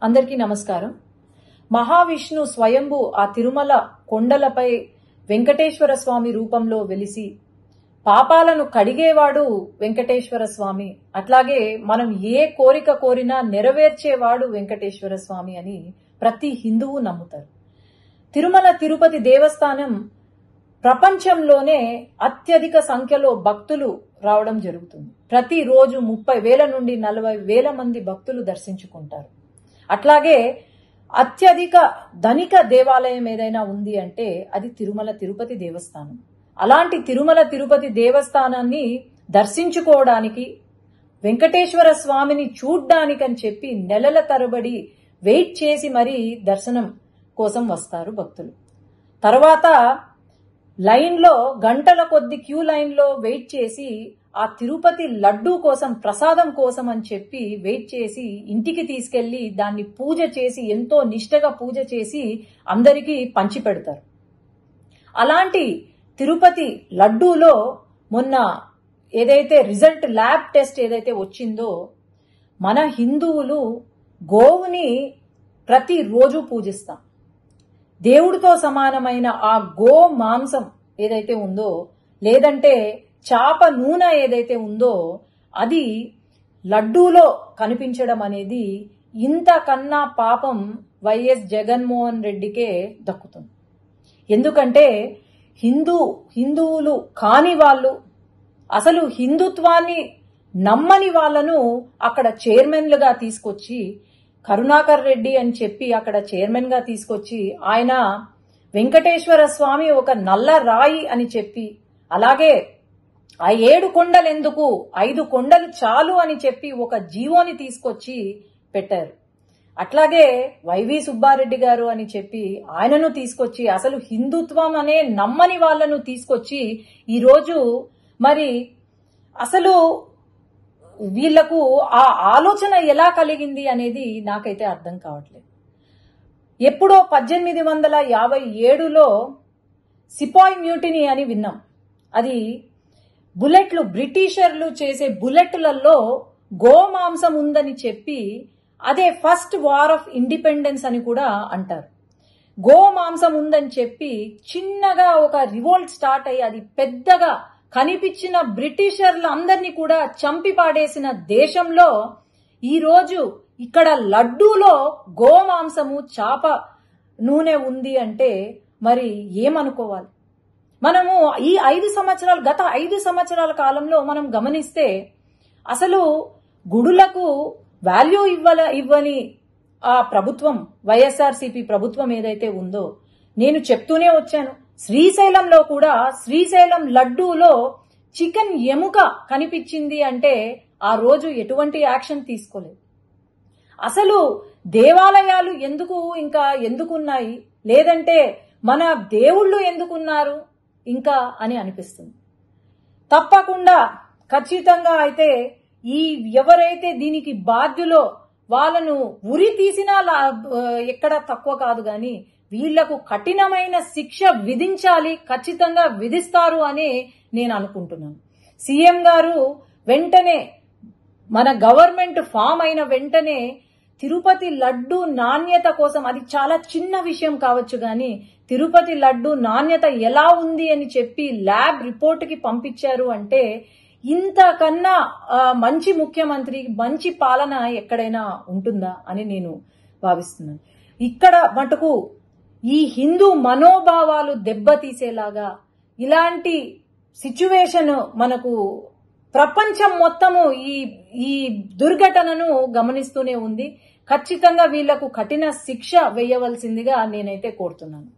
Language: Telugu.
అందరికీ నమస్కారం. మహావిష్ణు స్వయంభు ఆ తిరుమల కొండలపై వెంకటేశ్వర స్వామి రూపంలో వెలిసి పాపాలను కడిగేవాడు వెంకటేశ్వర స్వామి, అట్లాగే మనం ఏ కోరిక కోరినా నెరవేర్చేవాడు వెంకటేశ్వర స్వామి అని ప్రతి హిందువు నమ్ముతారు. తిరుమల తిరుపతి దేవస్థానం ప్రపంచంలోనే అత్యధిక సంఖ్యలో భక్తులు రావడం జరుగుతుంది. ప్రతిరోజు 30,000 నుండి 40,000 మంది భక్తులు దర్శించుకుంటారు. అట్లాగే అత్యధిక ధనిక దేవాలయం ఏదైనా ఉంది అంటే అది తిరుమల తిరుపతి దేవస్థానం. అలాంటి తిరుమల తిరుపతి దేవస్థానాన్ని దర్శించుకోవడానికి, వెంకటేశ్వర స్వామిని చూడ్డానికి అని చెప్పి నెలల తరబడి వెయిట్ చేసి మరీ దర్శనం కోసం వస్తారు భక్తులు. తర్వాత లైన్లో గంటల కొద్ది క్యూ లైన్లో వెయిట్ చేసి ఆ తిరుపతి లడ్డూ కోసం, ప్రసాదం కోసం అని చెప్పి వెయిట్ చేసి ఇంటికి తీసుకెళ్లి దాన్ని పూజ చేసి, ఎంతో నిష్టగా పూజ చేసి అందరికీ పంచి పెడతారు. అలాంటి తిరుపతి లడ్డూలో మొన్న ఏదైతే రిజల్ట్ ల్యాబ్ టెస్ట్ ఏదైతే వచ్చిందో, మన హిందువులు గోవుని ప్రతిరోజు పూజిస్తాం. దేవుడితో సమానమైన ఆ గో మాంసం ఏదైతే ఉందో, లేదంటే చాప నూనె ఏదైతే ఉందో, అది లడ్డూలో కనిపించడం అనేది ఇంతకన్నా పాపం వైఎస్ జగన్మోహన్ రెడ్డికే దక్కుతుంది. ఎందుకంటే హిందువులు కాని వాళ్ళు, అసలు హిందుత్వాన్ని నమ్మని వాళ్లను అక్కడ చైర్మన్లుగా తీసుకొచ్చి, కరుణాకర్ రెడ్డి అని చెప్పి అక్కడ చైర్మన్ గా తీసుకొచ్చి, ఆయన వెంకటేశ్వర స్వామి ఒక నల్ల రాయి అని చెప్పి, అలాగే ఆ 7 కొండలు ఎందుకు, 5 కొండలు చాలు అని చెప్పి ఒక జీవోని తీసుకొచ్చి పెట్టారు. అట్లాగే వైవి సుబ్బారెడ్డి గారు అని చెప్పి ఆయనను తీసుకొచ్చి, అసలు హిందుత్వం అనే నమ్మని వాళ్లను తీసుకొచ్చి ఈరోజు మరి అసలు వీళ్లకు ఆ ఆలోచన ఎలా కలిగింది అనేది నాకైతే అర్థం కావట్లేదు. ఎప్పుడో 1857లో సిపాయి మ్యూటినీ అని విన్నాం. అది బుల్లెట్లు, బ్రిటిషర్లు చేసే బుల్లెట్లలో గోమాంసం ఉందని చెప్పి, అదే ఫస్ట్ వార్ ఆఫ్ ఇండిపెండెన్స్ అని కూడా అంటారు. గోమాంసం ఉందని చెప్పి చిన్నగా ఒక రివోల్ట్ స్టార్ట్ అయ్యి అది పెద్దగా కనిపించిన బ్రిటిషర్లు అందరినీ కూడా చంపి పాడేసిన దేశంలో ఈరోజు ఇక్కడ లడ్డూలో గోమాంసము, చాప నూనె ఉంది అంటే మరి ఏమనుకోవాలి? మనము ఈ గత 5 సంవత్సరాల కాలంలో మనం గమనిస్తే అసలు గుడులకు వాల్యూ ఇవ్వని ఆ ప్రభుత్వం, వైఎస్ఆర్సీపీ ప్రభుత్వం ఏదైతే ఉందో, నేను చెప్తూనే వచ్చాను. శ్రీశైలంలో కూడా శ్రీశైలం లడ్డూలో చికెన్ ఎముక కనిపించింది అంటే ఆ రోజు ఎటువంటి యాక్షన్ తీసుకోలేదు. అసలు దేవాలయాలు ఎందుకున్నాయి, లేదంటే మన దేవుళ్ళు ఎందుకున్నారు ఇంకా అని అనిపిస్తుంది. తప్పకుండా ఖచ్చితంగా అయితే ఎవరైతే దీనికి బాధ్యులో వాళ్ళను ఉరి తీసినా ఎక్కడ తక్కువ కాదు, గాని వీళ్లకు కఠినమైన శిక్ష విధించాలి, ఖచ్చితంగా విధిస్తారు అని నేను అనుకుంటున్నాను. సీఎం గారు వెంటనే, మన గవర్నమెంట్ ఫామ్ అయిన వెంటనే తిరుపతి లడ్డు నాణ్యత కోసం, అది చాలా చిన్న విషయం కావచ్చు గాని తిరుపతి లడ్డు నాణ్యత ఎలా ఉంది అని చెప్పి ల్యాబ్ రిపోర్ట్ కి పంపించారు అంటే ఇంతకన్నా మంచి ముఖ్యమంత్రి, మంచి పాలన ఎక్కడైనా ఉంటుందా అని నేను భావిస్తున్నాను. ఇక్కడ మటుకు ఈ హిందూ మనోభావాలు దెబ్బతీసేలాగా ఇలాంటి సిచ్యువేషన్ మనకు ప్రపంచం మొత్తము ఈ దుర్ఘటనను గమనిస్తూనే ఉంది. ఖచ్చితంగా వీళ్లకు కఠిన శిక్ష వేయవలసిందిగా నేనైతే కోరుతున్నాను.